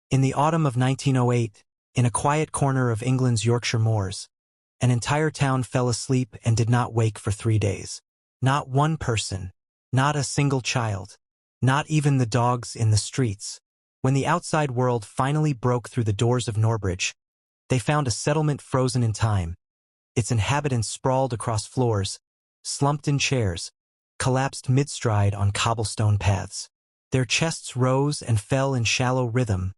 In the autumn of 1908, in a quiet corner of England's Yorkshire moors, an entire town fell asleep and did not wake for 3 days. Not one person, not a single child, not even the dogs in the streets. When the outside world finally broke through the doors of Norbridge, they found a settlement frozen in time, its inhabitants sprawled across floors, slumped in chairs, collapsed mid-stride on cobblestone paths. Their chests rose and fell in shallow rhythm,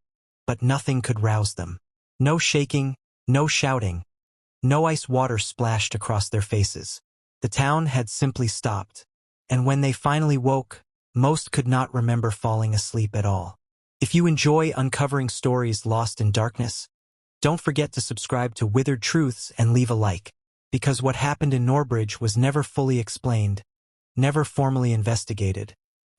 but nothing could rouse them. No shaking, no shouting, no ice water splashed across their faces. The town had simply stopped, and when they finally woke, most could not remember falling asleep at all. If you enjoy uncovering stories lost in darkness, don't forget to subscribe to Withered Truths and leave a like, because what happened in Norbridge was never fully explained, never formally investigated,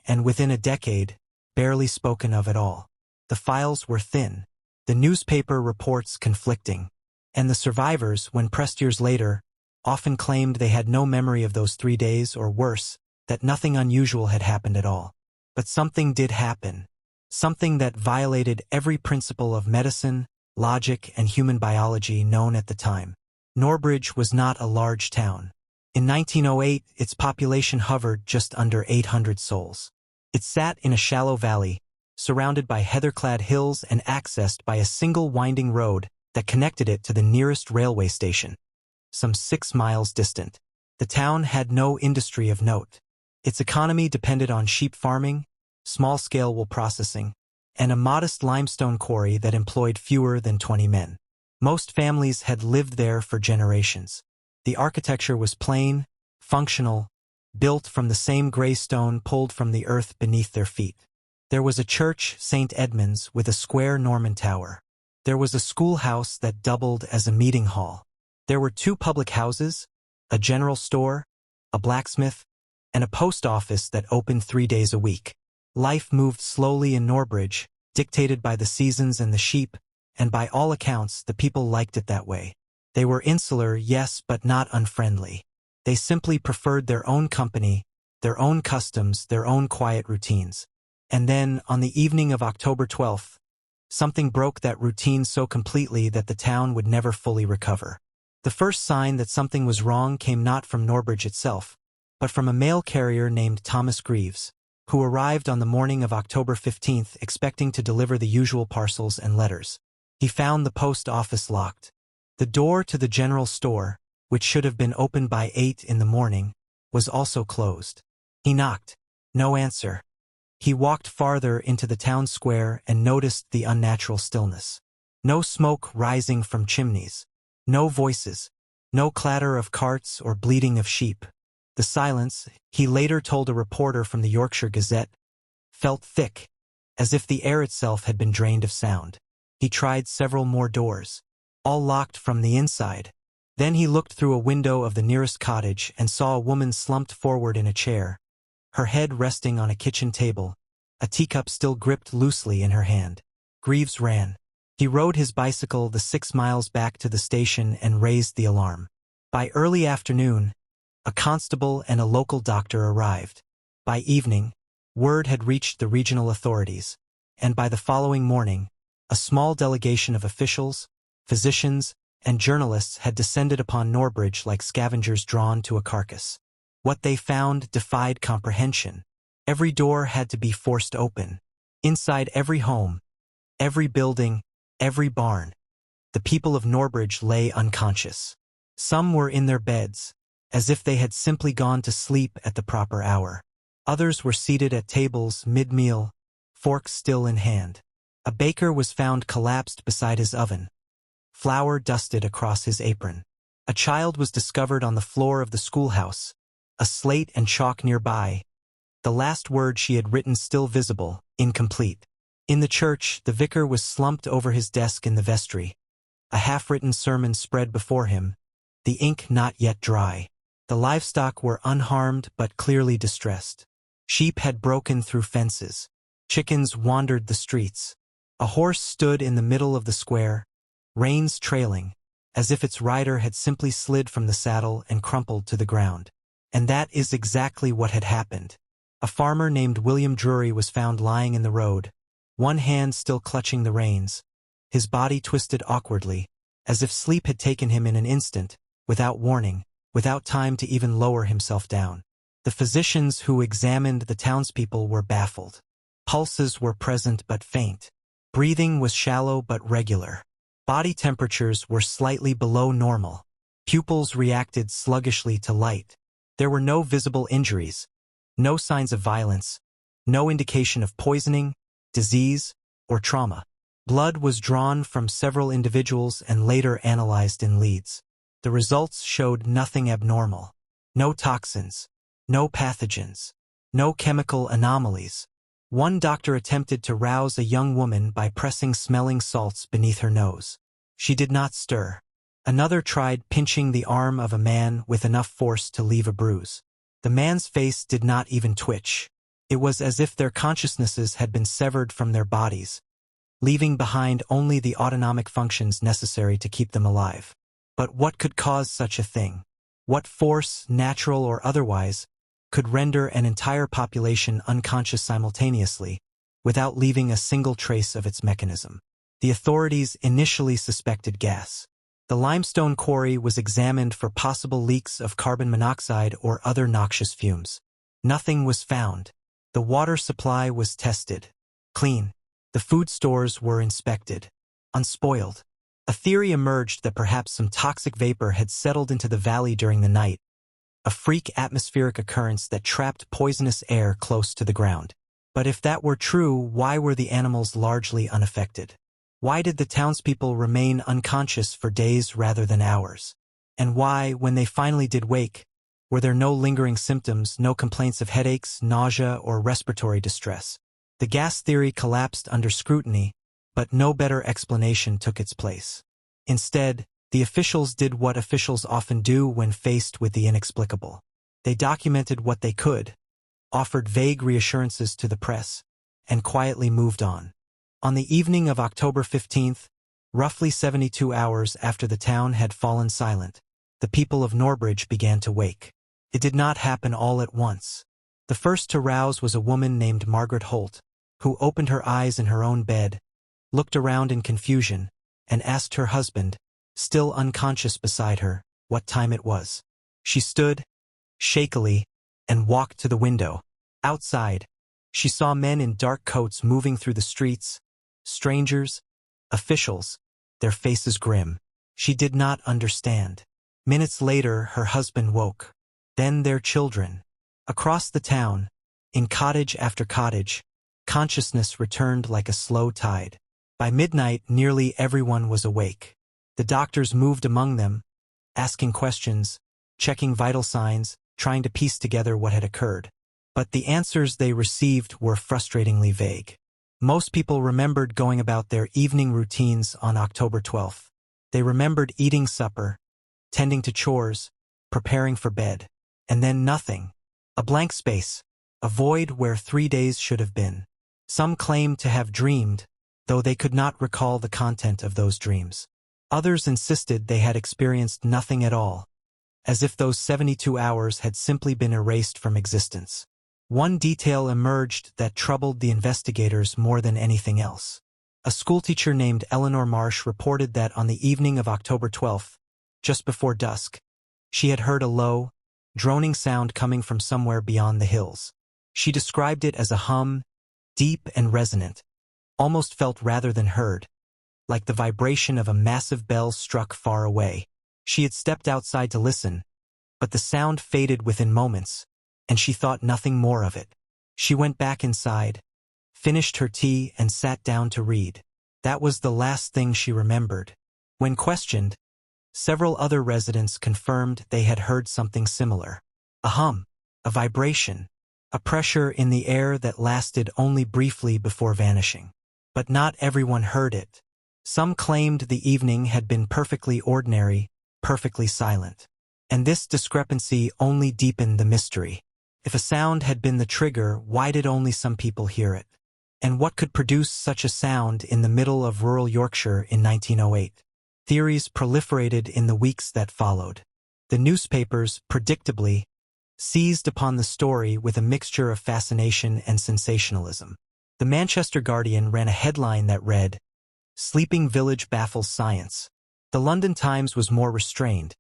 and within a decade, barely spoken of at all. The files were thin, the newspaper reports conflicting, and the survivors, when pressed years later, often claimed they had no memory of those 3 days, or worse, that nothing unusual had happened at all. But something did happen, something that violated every principle of medicine, logic, and human biology known at the time. Norbridge was not a large town. In 1908, its population hovered just under 800 souls. It sat in a shallow valley, surrounded by heather-clad hills and accessed by a single winding road that connected it to the nearest railway station, some 6 miles distant. The town had no industry of note. Its economy depended on sheep farming, small-scale wool processing, and a modest limestone quarry that employed fewer than 20 men. Most families had lived there for generations. The architecture was plain, functional, built from the same gray stone pulled from the earth beneath their feet. There was a church, St. Edmund's, with a square Norman tower. There was a schoolhouse that doubled as a meeting hall. There were 2 public houses, a general store, a blacksmith, and a post office that opened 3 days a week. Life moved slowly in Norbridge, dictated by the seasons and the sheep, and by all accounts the people liked it that way. They were insular, yes, but not unfriendly. They simply preferred their own company, their own customs, their own quiet routines. And then, on the evening of October 12th, something broke that routine so completely that the town would never fully recover. The first sign that something was wrong came not from Norbridge itself, but from a mail carrier named Thomas Greaves, who arrived on the morning of October 15th expecting to deliver the usual parcels and letters. He found the post office locked. The door to the general store, which should have been opened by 8 in the morning, was also closed. He knocked. No answer. He walked farther into the town square and noticed the unnatural stillness. No smoke rising from chimneys. No voices. No clatter of carts or bleating of sheep. The silence, he later told a reporter from the Yorkshire Gazette, felt thick, as if the air itself had been drained of sound. He tried several more doors, all locked from the inside. Then he looked through a window of the nearest cottage and saw a woman slumped forward in a chair, her head resting on a kitchen table, a teacup still gripped loosely in her hand. Greaves ran. He rode his bicycle the 6 miles back to the station and raised the alarm. By early afternoon, a constable and a local doctor arrived. By evening, word had reached the regional authorities, and by the following morning, a small delegation of officials, physicians, and journalists had descended upon Norbridge like scavengers drawn to a carcass. What they found defied comprehension. Every door had to be forced open. Inside every home, every building, every barn, the people of Norbridge lay unconscious. Some were in their beds, as if they had simply gone to sleep at the proper hour. Others were seated at tables mid-meal, forks still in hand. A baker was found collapsed beside his oven, flour dusted across his apron. A child was discovered on the floor of the schoolhouse, a slate and chalk nearby, the last word she had written still visible, incomplete. In the church, the vicar was slumped over his desk in the vestry, a half-written sermon spread before him, the ink not yet dry. The livestock were unharmed but clearly distressed. Sheep had broken through fences. Chickens wandered the streets. A horse stood in the middle of the square, reins trailing, as if its rider had simply slid from the saddle and crumpled to the ground. And that is exactly what had happened. A farmer named William Drury was found lying in the road, one hand still clutching the reins, his body twisted awkwardly, as if sleep had taken him in an instant, without warning, without time to even lower himself down. The physicians who examined the townspeople were baffled. Pulses were present but faint. Breathing was shallow but regular. Body temperatures were slightly below normal. Pupils reacted sluggishly to light. There were no visible injuries, no signs of violence, no indication of poisoning, disease, or trauma. Blood was drawn from several individuals and later analyzed in leads. The results showed nothing abnormal. No toxins, no pathogens, no chemical anomalies. One doctor attempted to rouse a young woman by pressing smelling salts beneath her nose. She did not stir. Another tried pinching the arm of a man with enough force to leave a bruise. The man's face did not even twitch. It was as if their consciousnesses had been severed from their bodies, leaving behind only the autonomic functions necessary to keep them alive. But what could cause such a thing? What force, natural or otherwise, could render an entire population unconscious simultaneously, without leaving a single trace of its mechanism? The authorities initially suspected gas. The limestone quarry was examined for possible leaks of carbon monoxide or other noxious fumes. Nothing was found. The water supply was tested. Clean. The food stores were inspected. Unspoiled. A theory emerged that perhaps some toxic vapor had settled into the valley during the night, a freak atmospheric occurrence that trapped poisonous air close to the ground. But if that were true, why were the animals largely unaffected? Why did the townspeople remain unconscious for days rather than hours? And why, when they finally did wake, were there no lingering symptoms, no complaints of headaches, nausea, or respiratory distress? The gas theory collapsed under scrutiny, but no better explanation took its place. Instead, the officials did what officials often do when faced with the inexplicable. They documented what they could, offered vague reassurances to the press, and quietly moved on. On the evening of October 15th, roughly 72 hours after the town had fallen silent, the people of Norbridge began to wake. It did not happen all at once. The first to rouse was a woman named Margaret Holt, who opened her eyes in her own bed, looked around in confusion, and asked her husband, still unconscious beside her, what time it was. She stood, shakily, and walked to the window. Outside, she saw men in dark coats moving through the streets, strangers, officials, their faces grim. She did not understand. Minutes later, her husband woke. Then their children. Across the town, in cottage after cottage, consciousness returned like a slow tide. By midnight, nearly everyone was awake. The doctors moved among them, asking questions, checking vital signs, trying to piece together what had occurred. But the answers they received were frustratingly vague. Most people remembered going about their evening routines on October 12th. They remembered eating supper, tending to chores, preparing for bed. And then nothing. A blank space. A void where 3 days should have been. Some claimed to have dreamed, though they could not recall the content of those dreams. Others insisted they had experienced nothing at all, as if those 72 hours had simply been erased from existence. One detail emerged that troubled the investigators more than anything else. A schoolteacher named Eleanor Marsh reported that on the evening of October 12th, just before dusk, she had heard a low, droning sound coming from somewhere beyond the hills. She described it as a hum, deep and resonant, almost felt rather than heard, like the vibration of a massive bell struck far away. She had stepped outside to listen, but the sound faded within moments, and she thought nothing more of it. She went back inside, finished her tea, and sat down to read. That was the last thing she remembered. When questioned, several other residents confirmed they had heard something similar. A hum, a vibration, a pressure in the air that lasted only briefly before vanishing. But not everyone heard it. Some claimed the evening had been perfectly ordinary, perfectly silent. And this discrepancy only deepened the mystery. If a sound had been the trigger, why did only some people hear it? And what could produce such a sound in the middle of rural Yorkshire in 1908? Theories proliferated in the weeks that followed. The newspapers, predictably, seized upon the story with a mixture of fascination and sensationalism. The Manchester Guardian ran a headline that read, "Sleeping Village Baffles Science." The London Times was more restrained,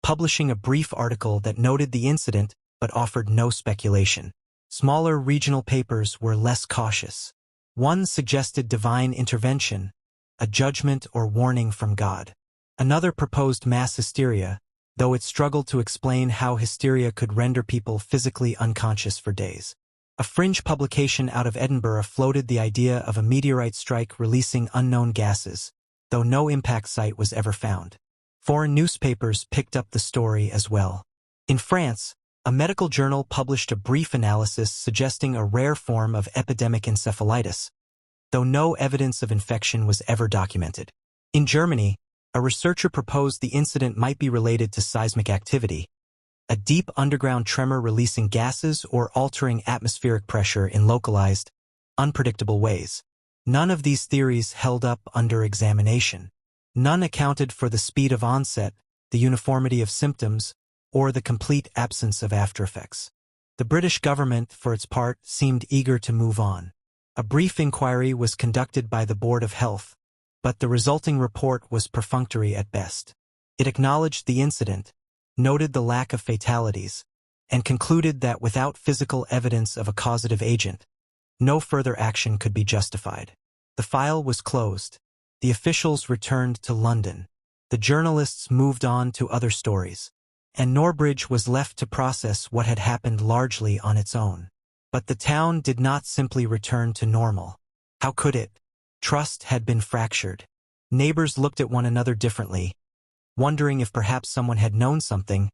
publishing a brief article that noted the incident but offered no speculation. Smaller regional papers were less cautious. One suggested divine intervention, a judgment or warning from God. Another proposed mass hysteria, though it struggled to explain how hysteria could render people physically unconscious for days. A fringe publication out of Edinburgh floated the idea of a meteorite strike releasing unknown gases, though no impact site was ever found. Foreign newspapers picked up the story as well. In France, a medical journal published a brief analysis suggesting a rare form of epidemic encephalitis, though no evidence of infection was ever documented. In Germany, a researcher proposed the incident might be related to seismic activity, a deep underground tremor releasing gases or altering atmospheric pressure in localized, unpredictable ways. None of these theories held up under examination. None accounted for the speed of onset, the uniformity of symptoms, or the complete absence of aftereffects. The British government, for its part, seemed eager to move on. A brief inquiry was conducted by the Board of Health, but the resulting report was perfunctory at best. It acknowledged the incident, noted the lack of fatalities, and concluded that without physical evidence of a causative agent, no further action could be justified. The file was closed. The officials returned to London. The journalists moved on to other stories, and Norbridge was left to process what had happened largely on its own. But the town did not simply return to normal. How could it? Trust had been fractured. Neighbors looked at one another differently, wondering if perhaps someone had known something,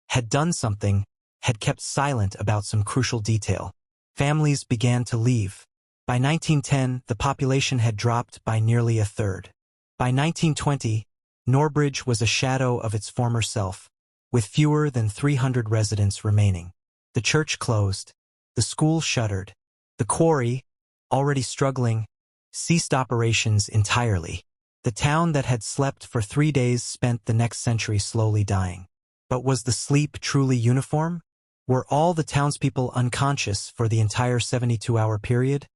had done something, had kept silent about some crucial detail. Families began to leave. By 1910, the population had dropped by nearly a third. By 1920, Norbridge was a shadow of its former self, with fewer than 300 residents remaining. The church closed. The school shuttered. The quarry, already struggling, ceased operations entirely. The town that had slept for 3 days spent the next century slowly dying. But was the sleep truly uniform? Were all the townspeople unconscious for the entire 72-hour period?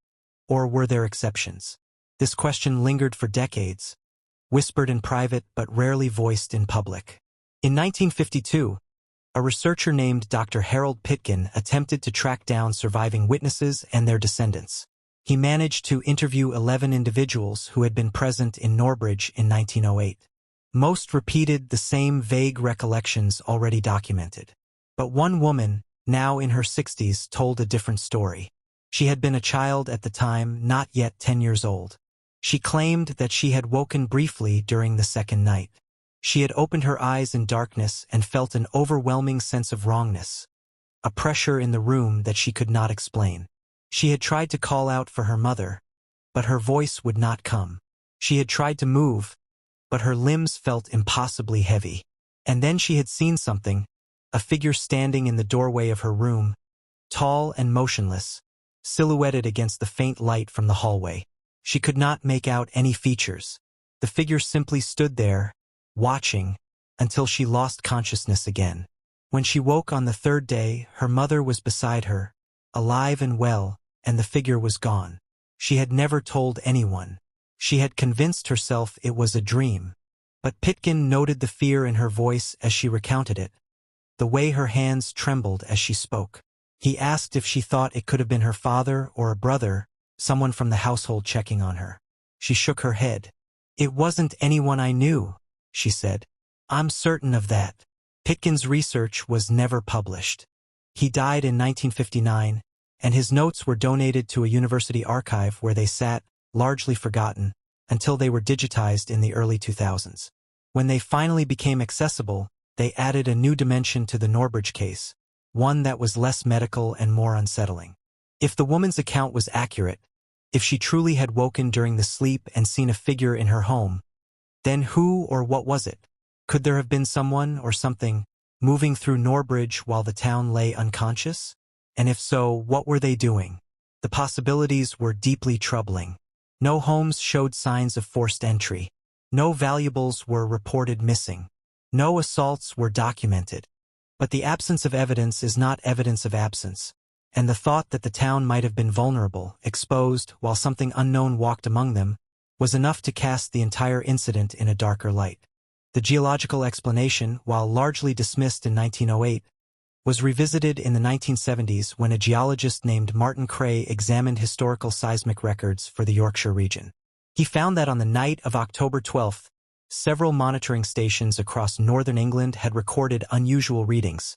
Or were there exceptions? This question lingered for decades, whispered in private but rarely voiced in public. In 1952, a researcher named Dr. Harold Pitkin attempted to track down surviving witnesses and their descendants. He managed to interview 11 individuals who had been present in Norbridge in 1908. Most repeated the same vague recollections already documented. But one woman, now in her 60s, told a different story. She had been a child at the time, not yet 10 years old. She claimed that she had woken briefly during the second night. She had opened her eyes in darkness and felt an overwhelming sense of wrongness, a pressure in the room that she could not explain. She had tried to call out for her mother, but her voice would not come. She had tried to move, but her limbs felt impossibly heavy. And then she had seen something, a figure standing in the doorway of her room, tall and motionless, silhouetted against the faint light from the hallway. She could not make out any features. The figure simply stood there, watching, until she lost consciousness again. When she woke on the third day, her mother was beside her, alive and well, and the figure was gone. She had never told anyone. She had convinced herself it was a dream. But Pitkin noted the fear in her voice as she recounted it, the way her hands trembled as she spoke. He asked if she thought it could have been her father or a brother, someone from the household checking on her. She shook her head. "It wasn't anyone I knew," she said. "I'm certain of that." Pitkin's research was never published. He died in 1959, and his notes were donated to a university archive where they sat, largely forgotten, until they were digitized in the early 2000s. When they finally became accessible, they added a new dimension to the Norbridge case, one that was less medical and more unsettling. If the woman's account was accurate, if she truly had woken during the sleep and seen a figure in her home, then who or what was it? Could there have been someone or something moving through Norbridge while the town lay unconscious? And if so, what were they doing? The possibilities were deeply troubling. No homes showed signs of forced entry. No valuables were reported missing. No assaults were documented. But the absence of evidence is not evidence of absence, and the thought that the town might have been vulnerable, exposed, while something unknown walked among them, was enough to cast the entire incident in a darker light. The geological explanation, while largely dismissed in 1908, was revisited in the 1970s when a geologist named Martin Cray examined historical seismic records for the Yorkshire region. He found that on the night of October 12th, several monitoring stations across northern England had recorded unusual readings,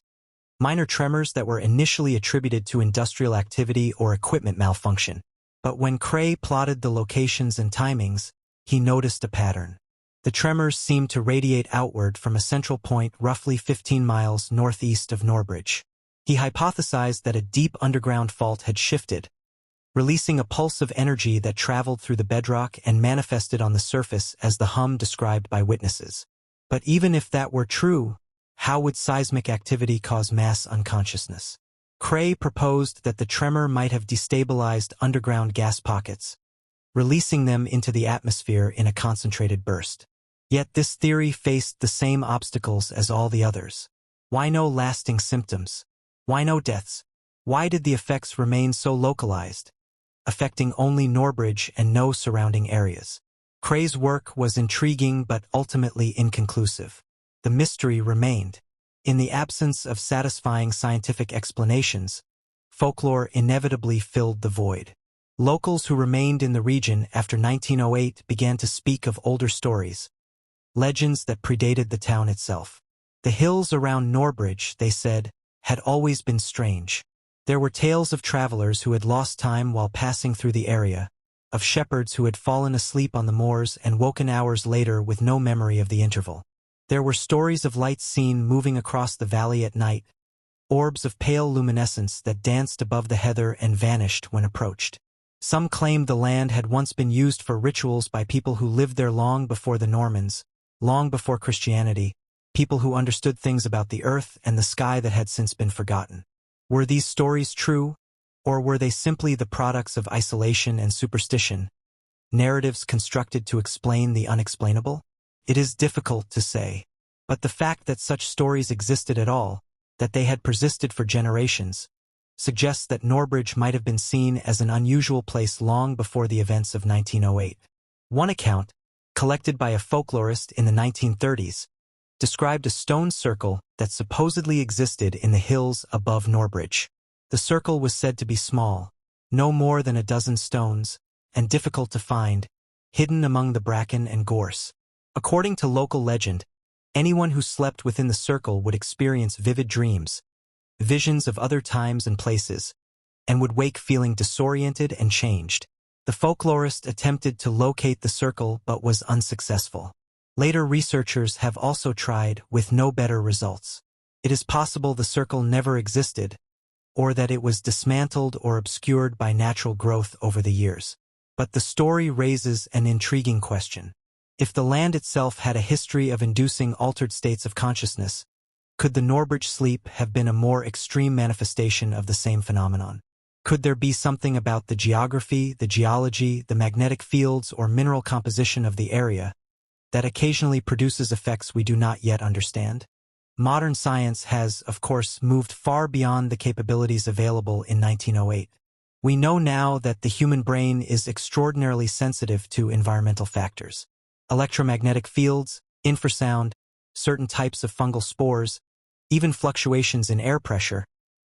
minor tremors that were initially attributed to industrial activity or equipment malfunction. But when Cray plotted the locations and timings, he noticed a pattern. The tremors seemed to radiate outward from a central point roughly 15 miles northeast of Norbridge. He hypothesized that a deep underground fault had shifted, releasing a pulse of energy that traveled through the bedrock and manifested on the surface as the hum described by witnesses. But even if that were true, how would seismic activity cause mass unconsciousness? Cray proposed that the tremor might have destabilized underground gas pockets, releasing them into the atmosphere in a concentrated burst. Yet this theory faced the same obstacles as all the others. Why no lasting symptoms? Why no deaths? Why did the effects remain so localized, affecting only Norbridge and no surrounding areas? Cray's work was intriguing but ultimately inconclusive. The mystery remained. In the absence of satisfying scientific explanations, folklore inevitably filled the void. Locals who remained in the region after 1908 began to speak of older stories, legends that predated the town itself. The hills around Norbridge, they said, had always been strange. There were tales of travelers who had lost time while passing through the area, of shepherds who had fallen asleep on the moors and woken hours later with no memory of the interval. There were stories of lights seen moving across the valley at night, orbs of pale luminescence that danced above the heather and vanished when approached. Some claimed the land had once been used for rituals by people who lived there long before the Normans, long before Christianity, people who understood things about the earth and the sky that had since been forgotten. Were these stories true, or were they simply the products of isolation and superstition, narratives constructed to explain the unexplainable? It is difficult to say, but the fact that such stories existed at all, that they had persisted for generations, suggests that Norbridge might have been seen as an unusual place long before the events of 1908. One account, collected by a folklorist in the 1930s, described a stone circle that supposedly existed in the hills above Norbridge. The circle was said to be small, no more than a dozen stones, and difficult to find, hidden among the bracken and gorse. According to local legend, anyone who slept within the circle would experience vivid dreams, visions of other times and places, and would wake feeling disoriented and changed. The folklorist attempted to locate the circle but was unsuccessful. Later researchers have also tried, with no better results. It is possible the circle never existed, or that it was dismantled or obscured by natural growth over the years. But the story raises an intriguing question. If the land itself had a history of inducing altered states of consciousness, could the Norbridge sleep have been a more extreme manifestation of the same phenomenon? Could there be something about the geography, the geology, the magnetic fields, or mineral composition of the area that occasionally produces effects we do not yet understand? Modern science has, of course, moved far beyond the capabilities available in 1908. We know now that the human brain is extraordinarily sensitive to environmental factors. Electromagnetic fields, infrasound, certain types of fungal spores, even fluctuations in air pressure,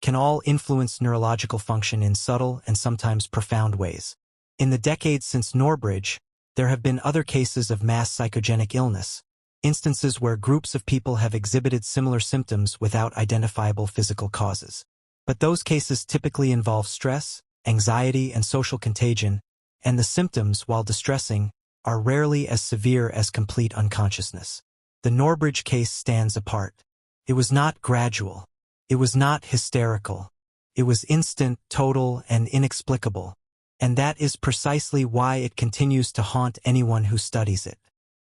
can all influence neurological function in subtle and sometimes profound ways. In the decades since Norbridge, there have been other cases of mass psychogenic illness, instances where groups of people have exhibited similar symptoms without identifiable physical causes. But those cases typically involve stress, anxiety, and social contagion, and the symptoms, while distressing, are rarely as severe as complete unconsciousness. The Norbridge case stands apart. It was not gradual. It was not hysterical. It was instant, total, and inexplicable. And that is precisely why it continues to haunt anyone who studies it.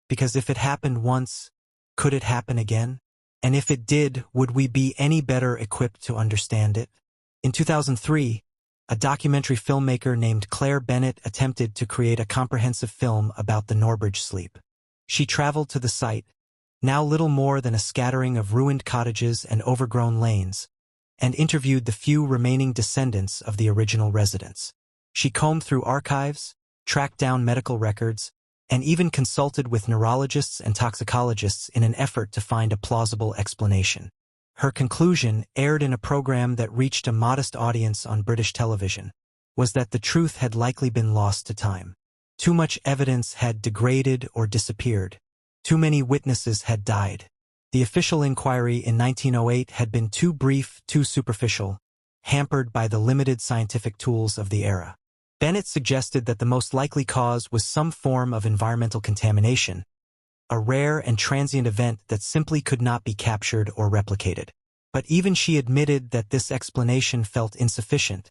Because if it happened once, could it happen again? And if it did, would we be any better equipped to understand it? In 2003, a documentary filmmaker named Claire Bennett attempted to create a comprehensive film about the Norbridge sleep. She traveled to the site, now little more than a scattering of ruined cottages and overgrown lanes, and interviewed the few remaining descendants of the original residents. She combed through archives, tracked down medical records, and even consulted with neurologists and toxicologists in an effort to find a plausible explanation. Her conclusion, aired in a program that reached a modest audience on British television, was that the truth had likely been lost to time. Too much evidence had degraded or disappeared. Too many witnesses had died. The official inquiry in 1908 had been too brief, too superficial, hampered by the limited scientific tools of the era. Bennett suggested that the most likely cause was some form of environmental contamination, a rare and transient event that simply could not be captured or replicated. But even she admitted that this explanation felt insufficient,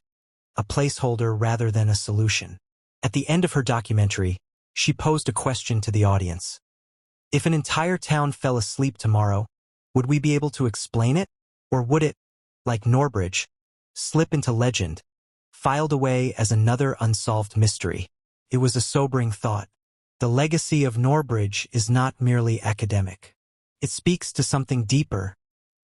a placeholder rather than a solution. At the end of her documentary, she posed a question to the audience. If an entire town fell asleep tomorrow, would we be able to explain it? Or would it, like Norbridge, slip into legend, filed away as another unsolved mystery? It was a sobering thought. The legacy of Norbridge is not merely academic. It speaks to something deeper,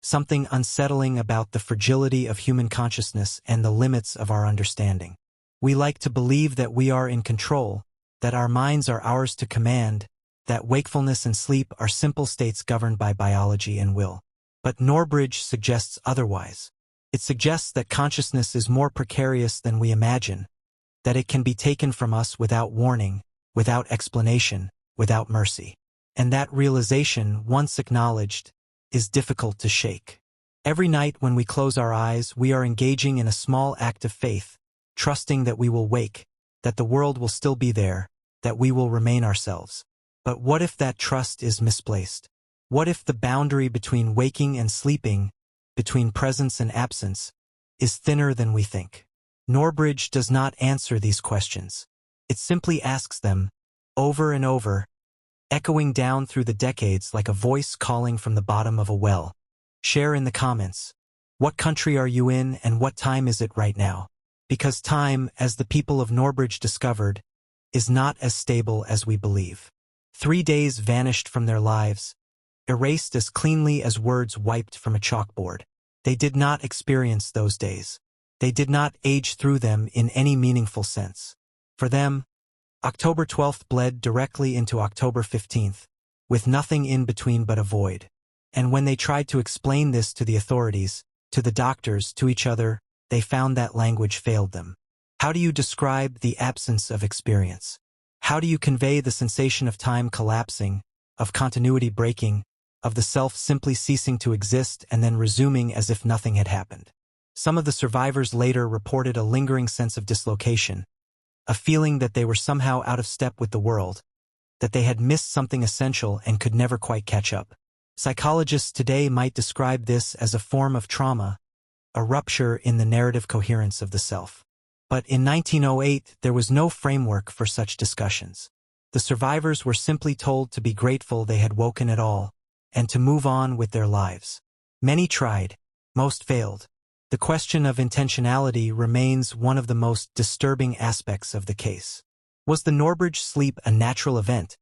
something unsettling about the fragility of human consciousness and the limits of our understanding. We like to believe that we are in control, that our minds are ours to command, that wakefulness and sleep are simple states governed by biology and will. But Norbridge suggests otherwise. It suggests that consciousness is more precarious than we imagine, that it can be taken from us without warning, without explanation, without mercy. And that realization, once acknowledged, is difficult to shake. Every night when we close our eyes, we are engaging in a small act of faith, trusting that we will wake, that the world will still be there, that we will remain ourselves. But what if that trust is misplaced? What if the boundary between waking and sleeping, between presence and absence, is thinner than we think? Norbridge does not answer these questions. It simply asks them, over and over, echoing down through the decades like a voice calling from the bottom of a well. Share in the comments. What country are you in and what time is it right now? Because time, as the people of Norbridge discovered, is not as stable as we believe. 3 days vanished from their lives, erased as cleanly as words wiped from a chalkboard. They did not experience those days. They did not age through them in any meaningful sense. For them, October 12th bled directly into October 15th, with nothing in between but a void. And when they tried to explain this to the authorities, to the doctors, to each other, they found that language failed them. How do you describe the absence of experience? How do you convey the sensation of time collapsing, of continuity breaking, of the self simply ceasing to exist and then resuming as if nothing had happened? Some of the survivors later reported a lingering sense of dislocation, a feeling that they were somehow out of step with the world, that they had missed something essential and could never quite catch up. Psychologists today might describe this as a form of trauma, a rupture in the narrative coherence of the self. But in 1908, there was no framework for such discussions. The survivors were simply told to be grateful they had woken at all, and to move on with their lives. Many tried, most failed. The question of intentionality remains one of the most disturbing aspects of the case. Was the Norbridge sleep a natural event,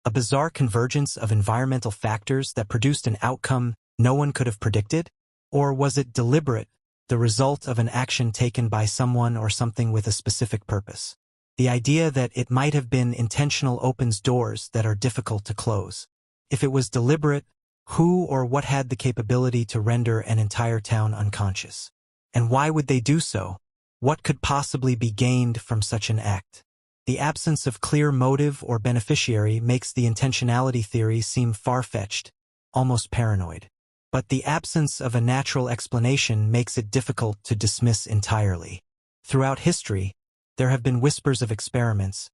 a bizarre convergence of environmental factors that produced an outcome no one could have predicted? Or was it deliberate, the result of an action taken by someone or something with a specific purpose? The idea that it might have been intentional opens doors that are difficult to close. If it was deliberate, who or what had the capability to render an entire town unconscious? And why would they do so? What could possibly be gained from such an act? The absence of clear motive or beneficiary makes the intentionality theory seem far-fetched, almost paranoid. But the absence of a natural explanation makes it difficult to dismiss entirely. Throughout history, there have been whispers of experiments,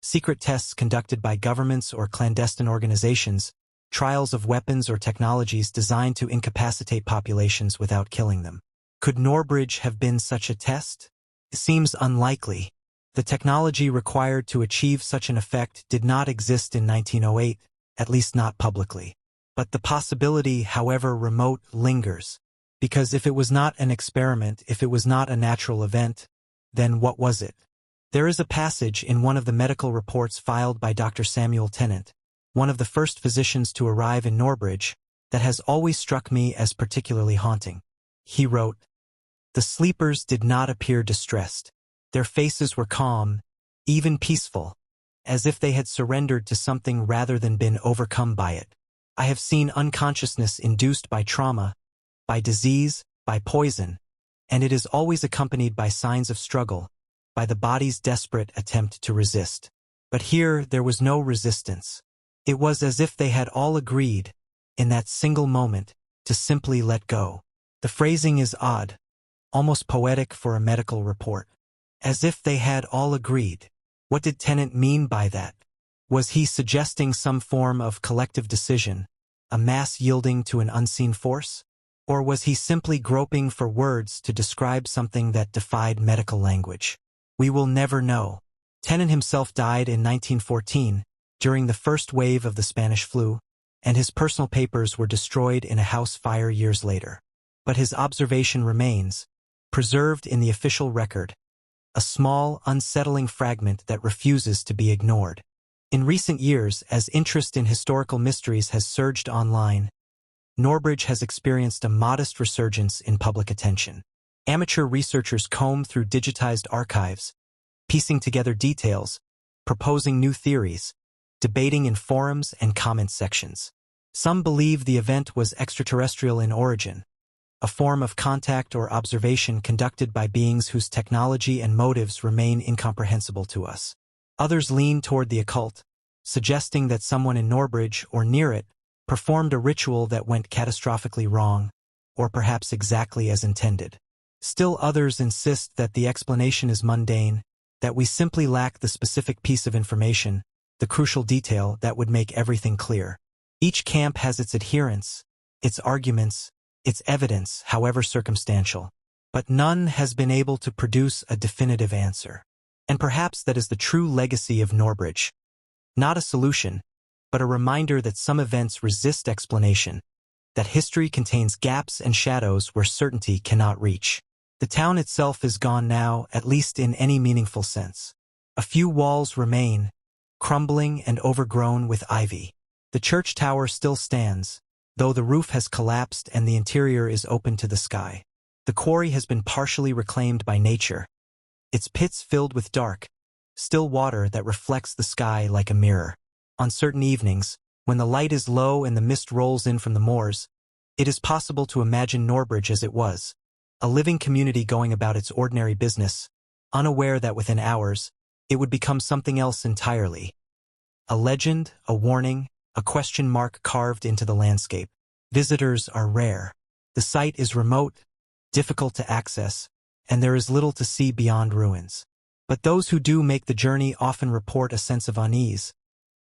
secret tests conducted by governments or clandestine organizations, trials of weapons or technologies designed to incapacitate populations without killing them. Could Norbridge have been such a test? It seems unlikely. The technology required to achieve such an effect did not exist in 1908, at least not publicly. But the possibility, however remote, lingers. Because if it was not an experiment, if it was not a natural event, then what was it? There is a passage in one of the medical reports filed by Dr. Samuel Tennant, one of the first physicians to arrive in Norbridge, that has always struck me as particularly haunting. He wrote, The sleepers did not appear distressed. Their faces were calm, even peaceful, as if they had surrendered to something rather than been overcome by it. I have seen unconsciousness induced by trauma, by disease, by poison, and it is always accompanied by signs of struggle, by the body's desperate attempt to resist. But here there was no resistance. It was as if they had all agreed, in that single moment, to simply let go. The phrasing is odd, almost poetic for a medical report. As if they had all agreed. What did Tennant mean by that? Was he suggesting some form of collective decision, a mass yielding to an unseen force? Or was he simply groping for words to describe something that defied medical language? We will never know. Tennant himself died in 1914, during the first wave of the Spanish flu, and his personal papers were destroyed in a house fire years later. But his observation remains, preserved in the official record, a small, unsettling fragment that refuses to be ignored. In recent years, as interest in historical mysteries has surged online, Norbridge has experienced a modest resurgence in public attention. Amateur researchers comb through digitized archives, piecing together details, proposing new theories, debating in forums and comment sections. Some believe the event was extraterrestrial in origin, a form of contact or observation conducted by beings whose technology and motives remain incomprehensible to us. Others lean toward the occult, suggesting that someone in Norbridge or near it performed a ritual that went catastrophically wrong, or perhaps exactly as intended. Still others insist that the explanation is mundane, that we simply lack the specific piece of information, the crucial detail that would make everything clear. Each camp has its adherents, its arguments, its evidence, however circumstantial, but none has been able to produce a definitive answer. And perhaps that is the true legacy of Norbridge. Not a solution, but a reminder that some events resist explanation, that history contains gaps and shadows where certainty cannot reach. The town itself is gone now, at least in any meaningful sense. A few walls remain, crumbling and overgrown with ivy. The church tower still stands, though the roof has collapsed and the interior is open to the sky. The quarry has been partially reclaimed by nature, its pits filled with dark, still water that reflects the sky like a mirror. On certain evenings, when the light is low and the mist rolls in from the moors, it is possible to imagine Norbridge as it was, a living community going about its ordinary business, unaware that within hours, it would become something else entirely. A legend, a warning, a question mark carved into the landscape. Visitors are rare. The site is remote, difficult to access, and there is little to see beyond ruins. But those who do make the journey often report a sense of unease,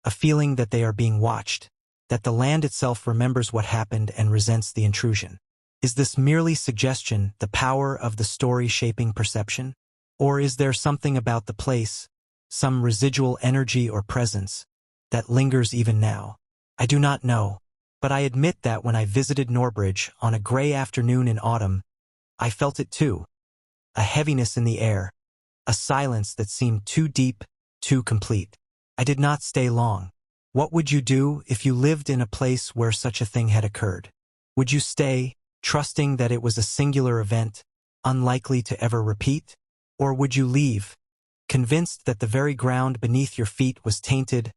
a feeling that they are being watched, that the land itself remembers what happened and resents the intrusion. Is this merely suggestion, the power of the story shaping perception? Or is there something about the place, some residual energy or presence, that lingers even now? I do not know, but I admit that when I visited Norbridge on a gray afternoon in autumn, I felt it too. A heaviness in the air, a silence that seemed too deep, too complete. I did not stay long. What would you do if you lived in a place where such a thing had occurred? Would you stay, trusting that it was a singular event, unlikely to ever repeat? Or would you leave, convinced that the very ground beneath your feet was tainted,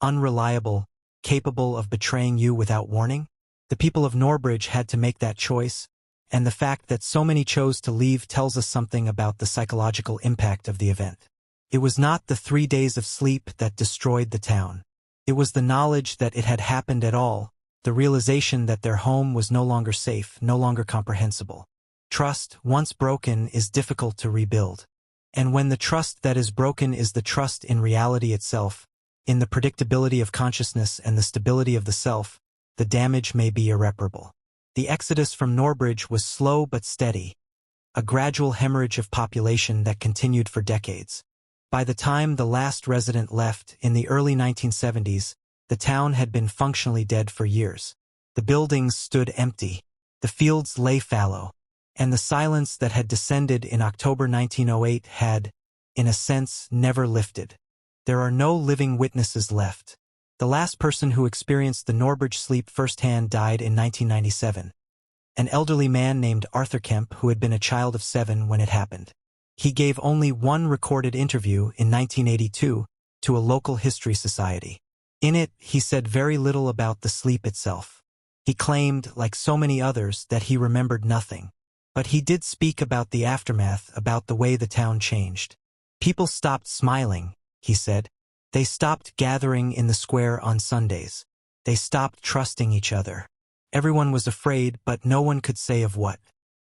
unreliable, capable of betraying you without warning? The people of Norbridge had to make that choice, and the fact that so many chose to leave tells us something about the psychological impact of the event. It was not the 3 days of sleep that destroyed the town. It was the knowledge that it had happened at all, the realization that their home was no longer safe, no longer comprehensible. Trust, once broken, is difficult to rebuild. And when the trust that is broken is the trust in reality itself, in the predictability of consciousness and the stability of the self, the damage may be irreparable. The exodus from Norbridge was slow but steady, a gradual hemorrhage of population that continued for decades. By the time the last resident left, in the early 1970s, the town had been functionally dead for years. The buildings stood empty, the fields lay fallow, and the silence that had descended in October 1908 had, in a sense, never lifted. There are no living witnesses left. The last person who experienced the Norbridge sleep firsthand died in 1997. an elderly man named Arthur Kemp who had been a child of 7 when it happened. He gave only one recorded interview in 1982 to a local history society. In it, he said very little about the sleep itself. He claimed, like so many others, that he remembered nothing. But he did speak about the aftermath, about the way the town changed. People stopped smiling, he said. They stopped gathering in the square on Sundays. They stopped trusting each other. Everyone was afraid, but no one could say of what.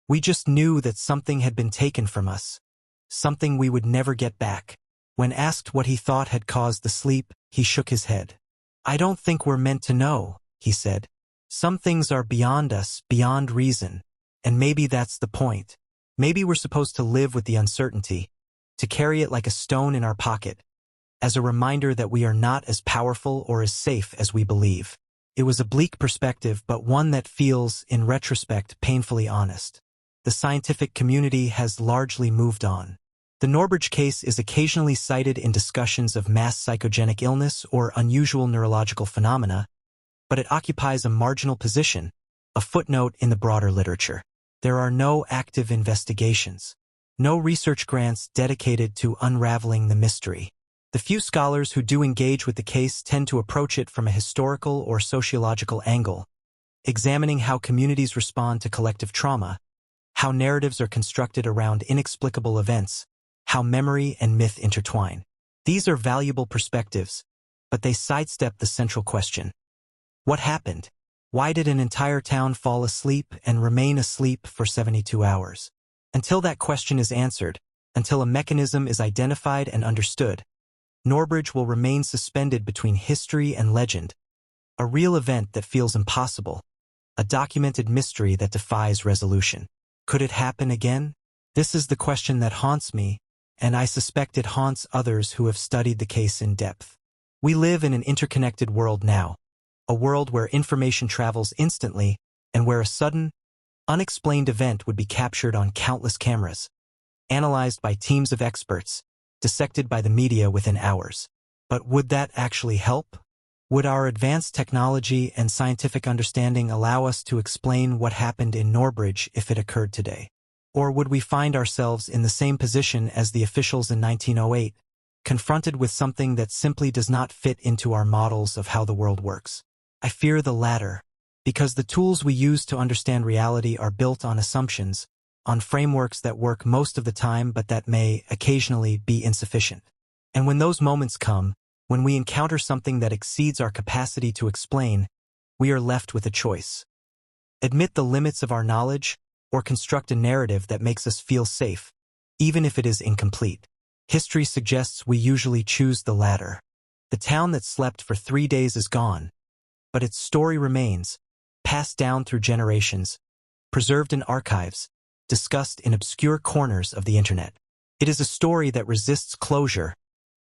We just knew that something had been taken from us, something we would never get back. When asked what he thought had caused the sleep, he shook his head. I don't think we're meant to know, he said. Some things are beyond us, beyond reason, and maybe that's the point. Maybe we're supposed to live with the uncertainty, to carry it like a stone in our pocket, as a reminder that we are not as powerful or as safe as we believe. It was a bleak perspective, but one that feels, in retrospect, painfully honest. The scientific community has largely moved on. The Norbridge case is occasionally cited in discussions of mass psychogenic illness or unusual neurological phenomena, but it occupies a marginal position, a footnote in the broader literature. There are no active investigations, no research grants dedicated to unraveling the mystery. The few scholars who do engage with the case tend to approach it from a historical or sociological angle, examining how communities respond to collective trauma, how narratives are constructed around inexplicable events, how memory and myth intertwine. These are valuable perspectives, but they sidestep the central question. What happened? Why did an entire town fall asleep and remain asleep for 72 hours? Until that question is answered, until a mechanism is identified and understood, Norbridge will remain suspended between history and legend, a real event that feels impossible, a documented mystery that defies resolution. Could it happen again? This is the question that haunts me, and I suspect it haunts others who have studied the case in depth. We live in an interconnected world now, a world where information travels instantly and where a sudden, unexplained event would be captured on countless cameras, analyzed by teams of experts, dissected by the media within hours. But would that actually help? Would our advanced technology and scientific understanding allow us to explain what happened in Norbridge if it occurred today? Or would we find ourselves in the same position as the officials in 1908, confronted with something that simply does not fit into our models of how the world works? I fear the latter, because the tools we use to understand reality are built on assumptions, on frameworks that work most of the time but that may occasionally be insufficient. And when those moments come, when we encounter something that exceeds our capacity to explain, we are left with a choice. Admit the limits of our knowledge, or construct a narrative that makes us feel safe, even if it is incomplete. History suggests we usually choose the latter. The town that slept for 3 days is gone, but its story remains, passed down through generations, preserved in archives, discussed in obscure corners of the internet. It is a story that resists closure,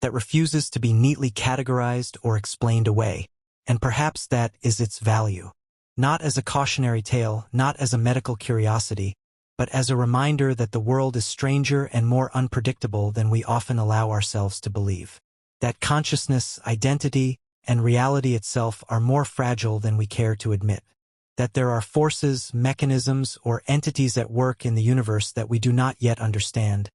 that refuses to be neatly categorized or explained away, and perhaps that is its value. Not as a cautionary tale, not as a medical curiosity, but as a reminder that the world is stranger and more unpredictable than we often allow ourselves to believe. That consciousness, identity, and reality itself are more fragile than we care to admit. That there are forces, mechanisms, or entities at work in the universe that we do not yet understand,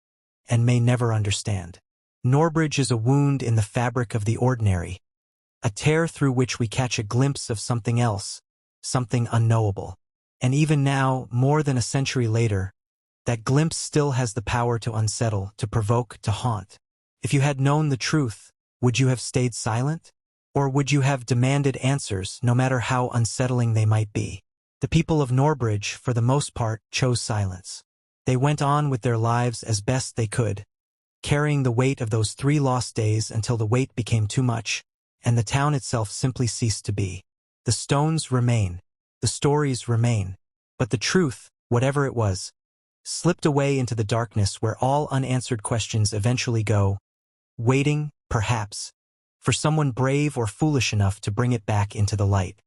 and may never understand. Norbridge is a wound in the fabric of the ordinary, a tear through which we catch a glimpse of something else, something unknowable. And even now, more than a century later, that glimpse still has the power to unsettle, to provoke, to haunt. If you had known the truth, would you have stayed silent? Or would you have demanded answers, no matter how unsettling they might be? The people of Norbridge, for the most part, chose silence. They went on with their lives as best they could, carrying the weight of those 3 lost days until the weight became too much, and the town itself simply ceased to be. The stones remain, the stories remain, but the truth, whatever it was, slipped away into the darkness where all unanswered questions eventually go, waiting, perhaps, for someone brave or foolish enough to bring it back into the light.